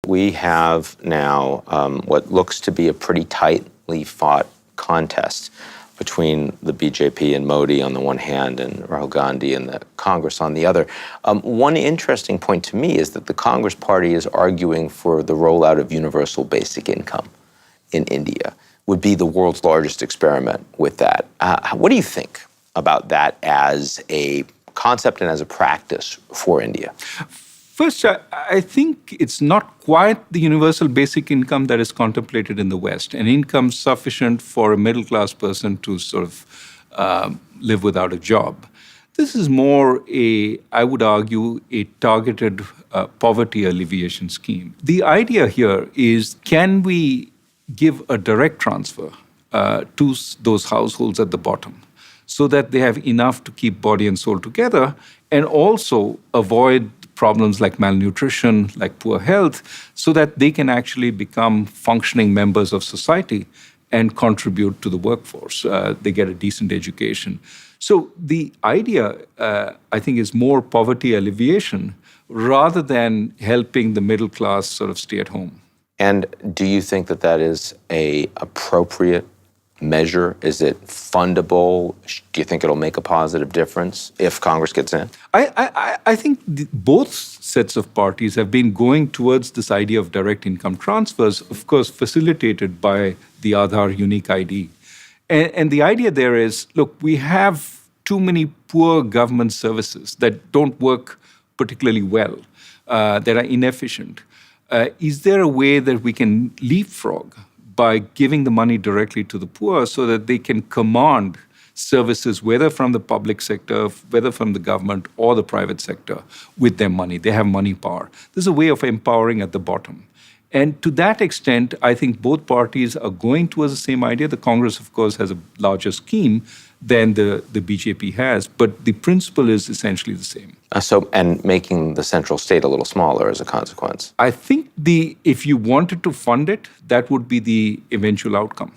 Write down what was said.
We have now what looks to be a pretty tightly fought contest between the BJP and Modi on the one hand and Rahul Gandhi and the Congress on the other. One interesting point to me is that the Congress party is arguing for the rollout of universal basic income in India, would be the world's largest experiment with that. What do you think about that as a concept and as a practice for India? First, I think it's not quite the universal basic income that is contemplated in the West, an income sufficient for a middle-class person to sort of live without a job. This is more I would argue, a targeted poverty alleviation scheme. The idea here is, can we give a direct transfer to those households at the bottom so that they have enough to keep body and soul together and also avoid problems like malnutrition, like poor health, so that they can actually become functioning members of society and contribute to the workforce. They get a decent education. So the idea, I think, is more poverty alleviation rather than helping the middle class sort of stay at home. And do you think that that is an appropriate measure? Is it fundable? Do you think it'll make a positive difference if Congress gets in? I think both sets of parties have been going towards this idea of direct income transfers, of course, facilitated by the Aadhaar unique ID. And the idea there is, look, we have too many poor government services that don't work particularly well, that are inefficient. Is there a way that we can leapfrog by giving the money directly to the poor so that they can command services, whether from the public sector, whether from the government or the private sector, with their money? They have money power. This is a way of empowering at the bottom. And to that extent, I think both parties are going towards the same idea. The Congress, of course, has a larger scheme than the BJP has, but the principle is essentially the same. And making the central state a little smaller as a consequence. I think if you wanted to fund it, that would be the eventual outcome.